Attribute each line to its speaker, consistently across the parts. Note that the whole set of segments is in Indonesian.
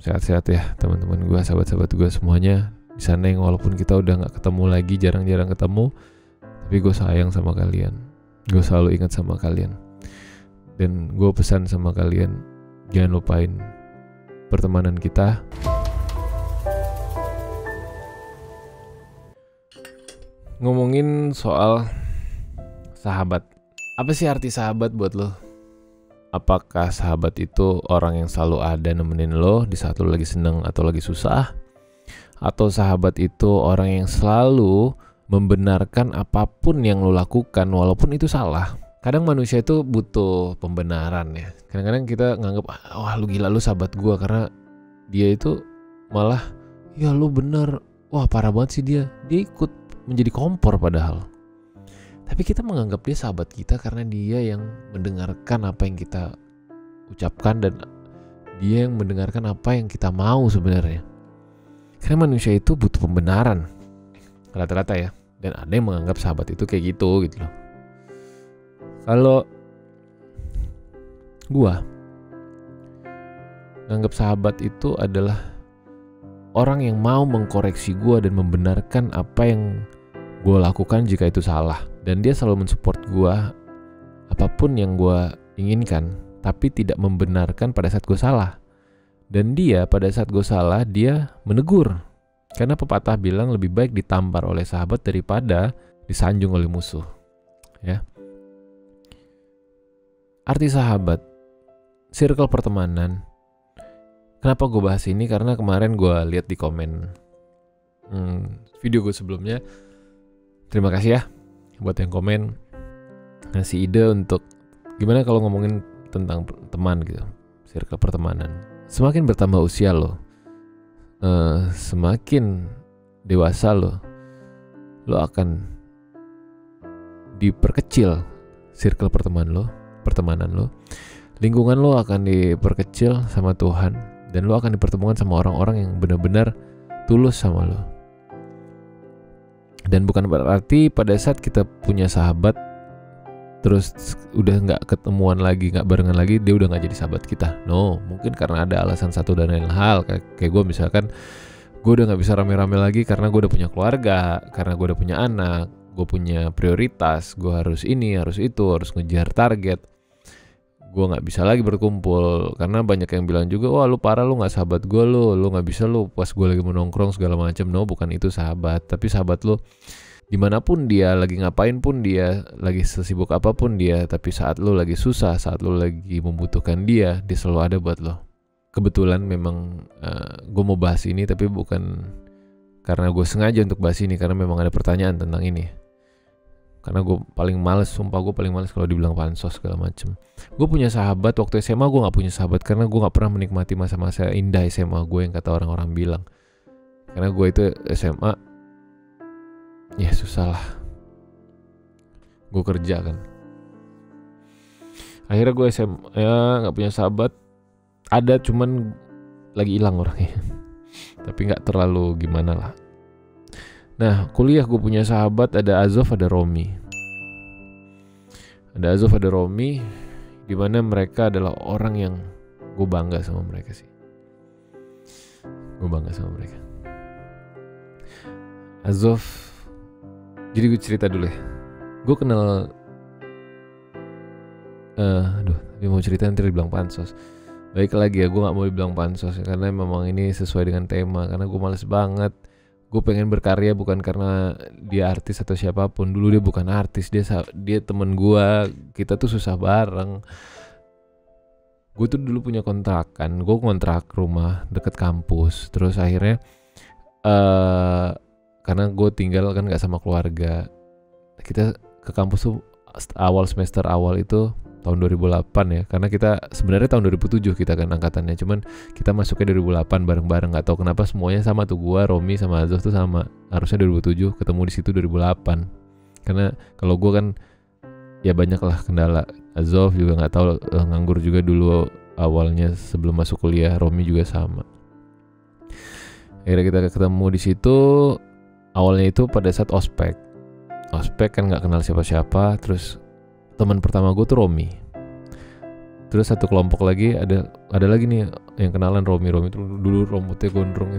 Speaker 1: sehat-sehat ya teman-teman gue, sahabat-sahabat gue semuanya di sana yang walaupun kita udah nggak ketemu lagi, jarang-jarang ketemu, tapi gue sayang sama kalian. Gue selalu ingat sama kalian. Dan gue pesan sama kalian, jangan lupain pertemanan kita. Ngomongin soal sahabat, apa sih arti sahabat buat lo? Apakah sahabat itu orang yang selalu ada nemenin lo di saat lo lagi seneng atau lagi susah? Atau sahabat itu orang yang selalu membenarkan apapun yang lo lakukan walaupun itu salah? Kadang manusia itu butuh pembenaran ya. Kadang-kadang kita nganggap, wah lu gila, lu sahabat gue, karena dia itu malah, ya lu bener, wah parah banget sih dia ikut menjadi kompor padahal. Tapi kita menganggap dia sahabat kita karena dia yang mendengarkan apa yang kita ucapkan dan dia yang mendengarkan apa yang kita mau sebenarnya. Karena manusia itu butuh pembenaran rata-rata ya. Dan ada yang menganggap sahabat itu kayak gitu loh. Kalau gua nganggap sahabat itu adalah orang yang mau mengkoreksi gua dan membenarkan apa yang gua lakukan jika itu salah. Dan dia selalu mensupport gue apapun yang gue inginkan, tapi tidak membenarkan pada saat gue salah. Dan dia pada saat gue salah, dia menegur. Karena pepatah bilang lebih baik ditampar oleh sahabat daripada disanjung oleh musuh. Ya. Arti sahabat, circle pertemanan. Kenapa gue bahas ini? Karena kemarin gue lihat di komen video gue sebelumnya. Terima kasih ya buat yang komen, ngasih ide untuk gimana kalau ngomongin tentang teman gitu, circle pertemanan. Semakin bertambah usia lo, semakin dewasa lo akan diperkecil circle pertemanan lo, lingkungan lo akan diperkecil sama Tuhan, dan lo akan dipertemukan sama orang-orang yang benar-benar tulus sama lo. Dan bukan berarti pada saat kita punya sahabat terus udah nggak ketemuan lagi, nggak barengan lagi, dia udah nggak jadi sahabat kita. No, mungkin karena ada alasan satu dan lain hal. Kayak gue misalkan, gue udah nggak bisa rame-rame lagi karena gue udah punya keluarga, karena gue udah punya anak, gue punya prioritas, gue harus ini, harus itu, harus ngejar target. Gue nggak bisa lagi berkumpul karena banyak yang bilang juga, wah lu parah, lu nggak sahabat gue, lu nggak bisa lu pas gue lagi menongkrong segala macam. No, bukan itu sahabat. Tapi sahabat lu dimanapun dia, lagi ngapain pun dia, lagi sesibuk apapun dia, tapi saat lu lagi susah, saat lu lagi membutuhkan dia selalu ada buat lo. Kebetulan memang gue mau bahas ini, tapi bukan karena gue sengaja untuk bahas ini, karena memang ada pertanyaan tentang ini. Karena gue paling males, sumpah gue paling males kalau dibilang pansos segala macem. Gue punya sahabat, waktu SMA gue gak punya sahabat karena gue gak pernah menikmati masa-masa indah SMA gue yang kata orang-orang bilang. Karena gue itu SMA, ya susah lah. Gue kerja kan. Akhirnya gue SMA ya gak punya sahabat. Ada, cuman lagi hilang orangnya. Tapi gak terlalu gimana lah. Nah, kuliah gue punya sahabat, ada Azov, ada Romi. Ada Azov, ada Romi, dimana mereka adalah orang yang gue bangga sama mereka sih. Gue bangga sama mereka. Azov, jadi gue cerita dulu ya. Gue kenal, tapi mau cerita nanti dibilang pansos. Baik lagi ya, gue gak mau dibilang pansos ya, karena memang ini sesuai dengan tema. Karena gue males banget. Gue pengen berkarya bukan karena dia artis atau siapapun. Dulu dia bukan artis, dia temen gue. Kita tuh susah bareng. Gue tuh dulu punya kontrakan. Gue kontrak rumah deket kampus. Terus akhirnya karena gue tinggal kan gak sama keluarga, kita ke kampus tuh awal semester awal itu tahun 2008 ya, karena kita sebenarnya tahun 2007 kita kan angkatannya, cuman kita masuknya 2008 bareng-bareng. Nggak tahu kenapa semuanya sama tuh, gua, Romi sama Azov tuh sama, harusnya 2007, ketemu di situ 2008. Karena kalau gua kan ya banyak lah kendala. Azov juga nggak tahu, nganggur juga dulu awalnya sebelum masuk kuliah. Romi juga sama. Akhirnya kita ketemu di situ. Awalnya itu pada saat ospek kan nggak kenal siapa-siapa. Terus teman pertama gue tuh Romi. Terus satu kelompok lagi ada lagi nih yang kenalan Romi itu dulu rambutnya gondrong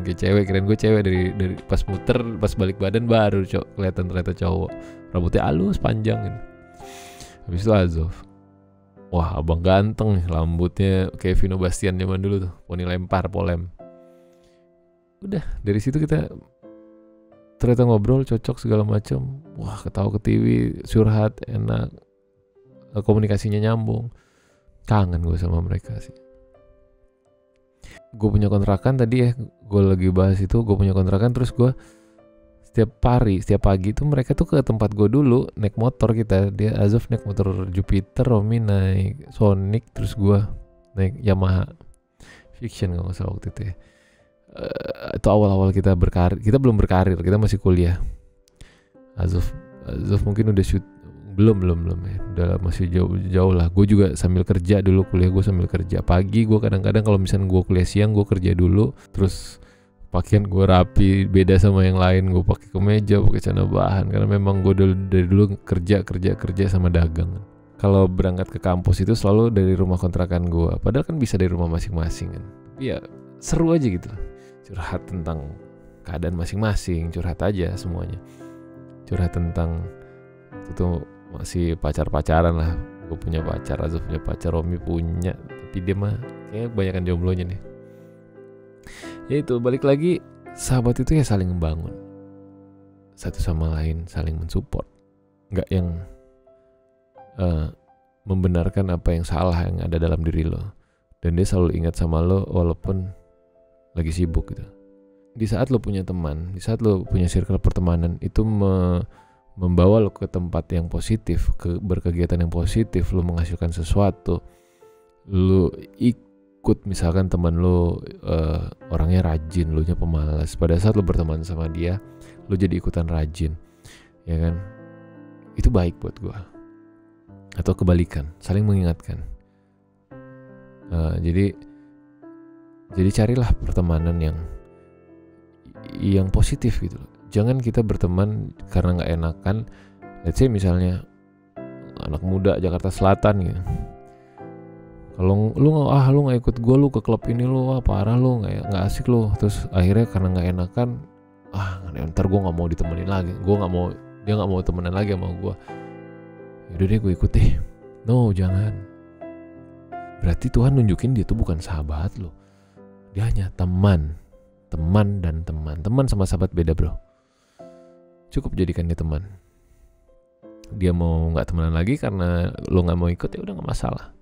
Speaker 1: kayak cewek, kirain gue cewek dari pas muter, pas balik badan baru kelihatan ternyata cowok, rambutnya halus panjang gitu. Habis itu Azov, wah abang ganteng nih, rambutnya kayak Vino Bastian zaman dulu tuh, poni lempar polem. Udah dari situ kita ternyata ngobrol cocok segala macam, wah ketawa ketiwi, curhat enak, komunikasinya nyambung. Kangen gue sama mereka sih. Gue punya kontrakan tadi ya, gue lagi bahas itu, gue punya kontrakan, terus gue setiap pagi tuh mereka tuh ke tempat gue dulu naik motor. Dia Azov naik motor Jupiter, Romi naik Sonic, terus gue naik Yamaha Fiction kalau nggak salah waktu itu ya. Itu awal-awal kita berkarir, kita belum berkarir, kita masih kuliah. Azov mungkin udah shoot, belum ya, udah masih jauh lah. Gue juga sambil kerja dulu, kuliah gue sambil kerja. Pagi gue kadang-kadang kalau misalnya gue kuliah siang, gue kerja dulu, terus pakaian gue rapi, beda sama yang lain. Gue pakai kemeja, pakai celana bahan, karena memang gue dari dulu kerja sama dagang. Kalau berangkat ke kampus itu selalu dari rumah kontrakan gue, padahal kan bisa dari rumah masing-masing kan. Iya, seru aja gitu, curhat tentang keadaan masing-masing, curhat aja semuanya, curhat tentang itu masih pacaran lah. Gue punya pacar, Azov punya pacar, Romi punya, tapi dia mah kayaknya kebanyakan jomblonya nih. Ya itu, balik lagi, sahabat itu ya saling membangun satu sama lain, saling mensupport, nggak yang membenarkan apa yang salah yang ada dalam diri lo, dan dia selalu ingat sama lo walaupun lagi sibuk gitu. Di saat lo punya teman, di saat lo punya circle pertemanan, itu membawa lo ke tempat yang positif, berkegiatan yang positif, lo menghasilkan sesuatu, lo ikut misalkan teman lo orangnya rajin, lo nya pemalas, pada saat lo berteman sama dia, lo jadi ikutan rajin, ya kan? Itu baik buat gue. Atau kebalikan, saling mengingatkan. Jadi carilah pertemanan yang positif gitu loh. Jangan kita berteman karena nggak enakan. Let's say misalnya anak muda Jakarta Selatan gitu. Kalau lu nggak ikut gue, lu ke klub ini lu parah, lu nggak asik lu. Terus akhirnya karena nggak enakan, ntar gue nggak mau ditemenin lagi. Dia nggak mau temenan lagi sama gue. Yaudah deh gue ikut deh. No, jangan. Berarti Tuhan nunjukin dia tuh bukan sahabat lo. Dia hanya teman dan teman. Teman sama sahabat beda bro. Cukup jadikan dia teman. Dia mau nggak temenan lagi karena lo nggak mau ikut, ya udah nggak masalah.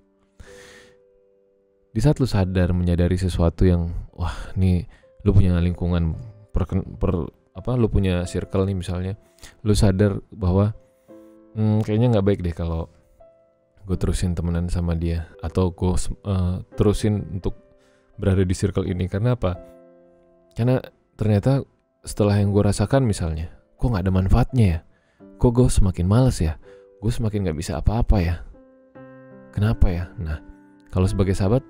Speaker 1: Di saat lo menyadari sesuatu yang wah nih, lo punya lingkungan lo punya circle nih misalnya, lo sadar bahwa kayaknya nggak baik deh kalau gue terusin temenan sama dia, atau gue terusin untuk berada di circle ini. Karena apa? Karena ternyata setelah yang gue rasakan misalnya, kok gak ada manfaatnya ya? Kok gue semakin males ya? Gue semakin gak bisa apa-apa ya? Kenapa ya? Nah, kalau sebagai sahabat,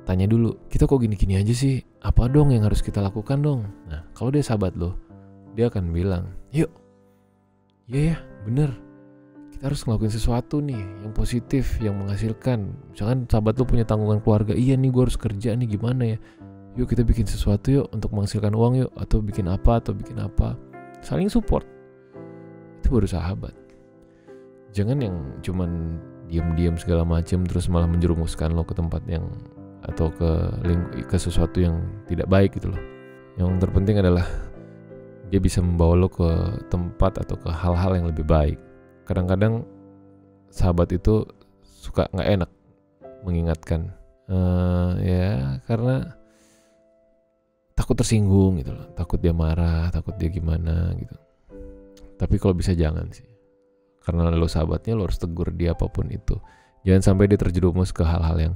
Speaker 1: tanya dulu, kita kok gini-gini aja sih? Apa dong yang harus kita lakukan dong? Nah, kalau dia sahabat lo, dia akan bilang, yuk, iya ya, bener, kita harus ngelakuin sesuatu nih yang positif, yang menghasilkan. Misalkan sahabat lo punya tanggungan keluarga, iya nih gue harus kerja nih, gimana ya? Yuk kita bikin sesuatu yuk untuk menghasilkan uang yuk, atau bikin apa. Saling support. Itu baru sahabat. Jangan yang cuman diam-diam segala macam terus malah menjerumuskan lo ke tempat yang, atau ke sesuatu yang tidak baik gitu loh. Yang terpenting adalah dia bisa membawa lo ke tempat atau ke hal-hal yang lebih baik. Kadang-kadang sahabat itu suka nggak enak mengingatkan, ya karena takut tersinggung gitu loh, takut dia marah, takut dia gimana gitu. Tapi kalau bisa jangan sih, karena lo sahabatnya, lo harus tegur dia apapun itu. Jangan sampai dia terjerumus ke hal-hal yang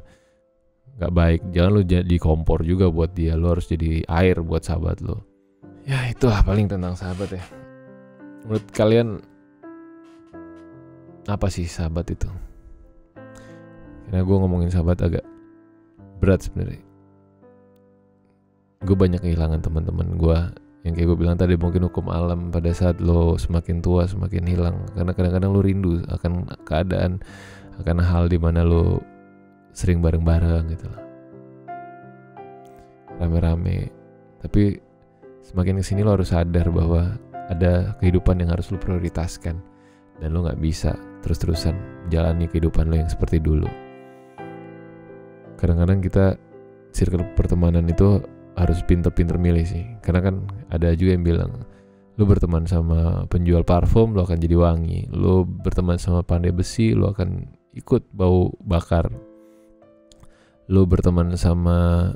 Speaker 1: nggak baik. Jangan lo jadi kompor juga buat dia, lo harus jadi air buat sahabat lo. Ya itulah paling tentang sahabat ya. Menurut kalian apa sih sahabat itu? Karena gue ngomongin sahabat agak berat sebenarnya. Gue banyak kehilangan teman-teman gue, yang kayak gue bilang tadi, mungkin hukum alam. Pada saat lo semakin tua semakin hilang, karena kadang-kadang lo rindu akan keadaan, akan hal di mana lo sering bareng-bareng gitu lah, rame-rame. Tapi semakin kesini lo harus sadar bahwa ada kehidupan yang harus lo prioritaskan, dan lo gak bisa terus-terusan jalani kehidupan lo yang seperti dulu. Kadang-kadang kita circle pertemanan itu harus pinter-pinter milih sih, karena kan ada juga yang bilang lo berteman sama penjual parfum lo akan jadi wangi, lo berteman sama pandai besi lo akan ikut bau bakar, lo berteman sama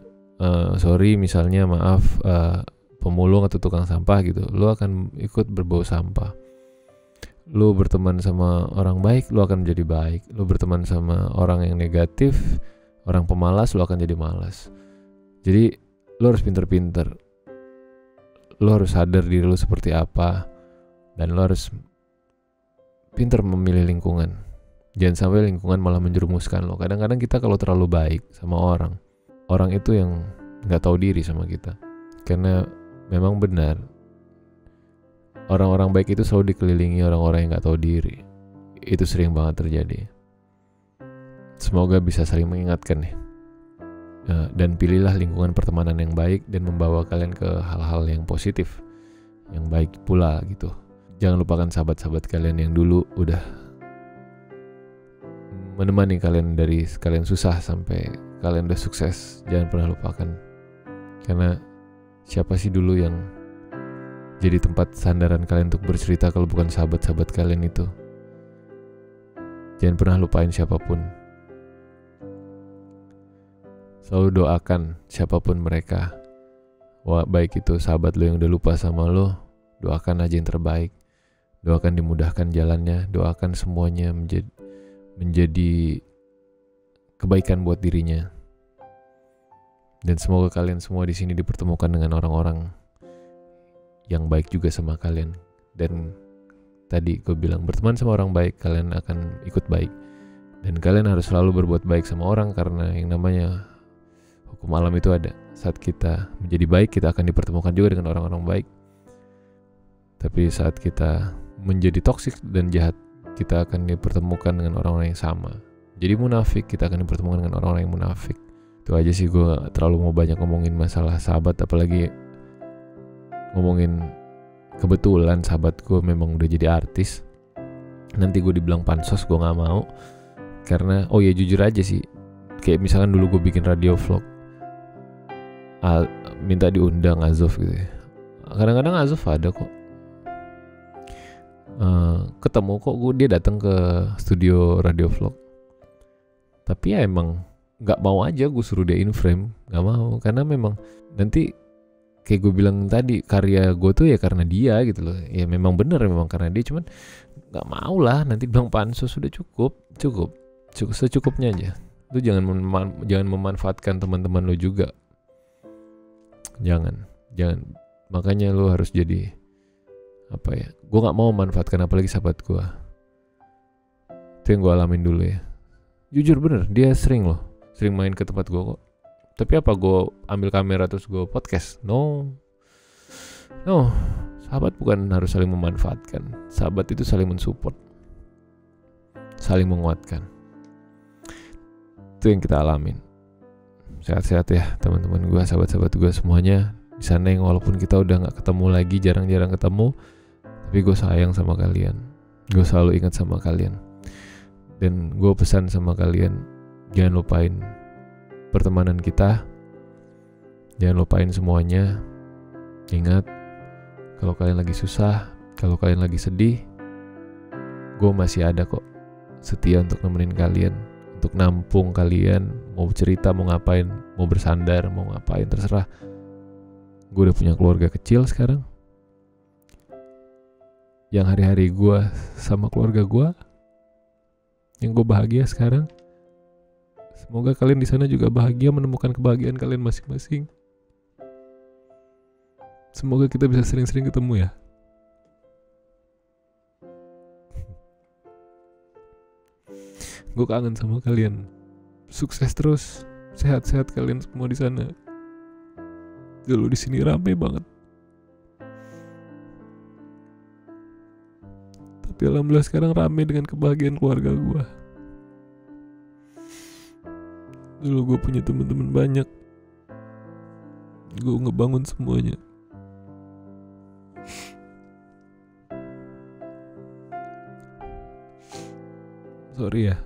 Speaker 1: pemulung atau tukang sampah gitu, lo akan ikut berbau sampah. Lo berteman sama orang baik, lo akan menjadi baik. Lo berteman sama orang yang negatif, orang pemalas, lo akan jadi malas. Jadi lo harus pinter-pinter, lo harus sadar diri lo seperti apa, dan lo harus pinter memilih lingkungan. Jangan sampai lingkungan malah menjerumuskan lo. Kadang-kadang kita kalau terlalu baik sama orang itu yang gak tahu diri sama kita. Karena memang benar, orang-orang baik itu selalu dikelilingi orang-orang yang gak tahu diri. Itu sering banget terjadi. Semoga bisa saling mengingatkan nih. Dan pilihlah lingkungan pertemanan yang baik dan membawa kalian ke hal-hal yang positif, yang baik pula gitu. Jangan lupakan sahabat-sahabat kalian yang dulu udah menemani kalian dari kalian susah sampai kalian udah sukses. Jangan pernah lupakan. Karena siapa sih dulu yang jadi tempat sandaran kalian untuk bercerita kalau bukan sahabat-sahabat kalian itu? Jangan pernah lupain siapapun. Selalu doakan siapapun mereka. Baik itu sahabat lo yang udah lupa sama lo, doakan aja yang terbaik. Doakan dimudahkan jalannya, doakan semuanya menjadi kebaikan buat dirinya. Dan semoga kalian semua di sini dipertemukan dengan orang-orang yang baik juga sama kalian. Dan tadi gue bilang, berteman sama orang baik, kalian akan ikut baik. Dan kalian harus selalu berbuat baik sama orang, karena yang namanya hukum alam itu ada. Saat kita menjadi baik, kita akan dipertemukan juga dengan orang-orang baik. Tapi saat kita menjadi toksik dan jahat, kita akan dipertemukan dengan orang-orang yang sama. Jadi munafik, kita akan dipertemukan dengan orang-orang yang munafik. Itu aja sih, gue gak terlalu mau banyak ngomongin masalah sahabat, apalagi ngomongin kebetulan sahabat gue memang udah jadi artis. Nanti gue dibilang pansos, gue gak mau. Karena, jujur aja sih, kayak misalkan dulu gue bikin radio vlog, minta diundang Azov gitu ya. Kadang-kadang Azov ada kok, ketemu kok dia datang ke studio radio vlog. Tapi ya emang gak mau aja gue suruh dia in frame, gak mau. Karena memang nanti kayak gue bilang tadi, karya gue tuh ya karena dia gitu loh. Ya memang bener, memang karena dia, cuman gak mau lah nanti bilang pansus. Sudah cukup secukupnya aja. Lu jangan memanfaatkan teman-teman lu juga. Jangan. Makanya lu harus jadi gue gak mau memanfaatkan apalagi sahabat gue. Itu yang gue alamin dulu ya. Jujur bener, dia sering main ke tempat gue kok. Tapi apa gue ambil kamera terus gue podcast? No, sahabat bukan harus saling memanfaatkan. Sahabat itu saling mensupport, saling menguatkan. Itu yang kita alamin. Sehat-sehat ya teman-teman gue, sahabat-sahabat gue semuanya di sana yang walaupun kita udah nggak ketemu lagi, jarang-jarang ketemu, tapi gue sayang sama kalian. Gue selalu ingat sama kalian. Dan gue pesan sama kalian, jangan lupain pertemanan kita, jangan lupain semuanya. Ingat, kalau kalian lagi susah, kalau kalian lagi sedih, gue masih ada kok, setia untuk nemenin kalian, untuk nampung kalian. Mau cerita, mau ngapain, mau bersandar, mau ngapain, terserah. Gue udah punya keluarga kecil sekarang, yang hari-hari gue sama keluarga gue, yang gue bahagia sekarang. Semoga kalian di sana juga bahagia menemukan kebahagiaan kalian masing-masing. Semoga kita bisa sering-sering ketemu ya. Gue kangen sama kalian. Sukses terus, sehat-sehat kalian semua di sana. Dulu di sini rame banget. Tapi alhamdulillah sekarang rame dengan kebahagiaan keluarga gue. Dulu gue punya teman-teman banyak, gue ngebangun semuanya. Sorry ya.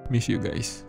Speaker 1: Miss you guys.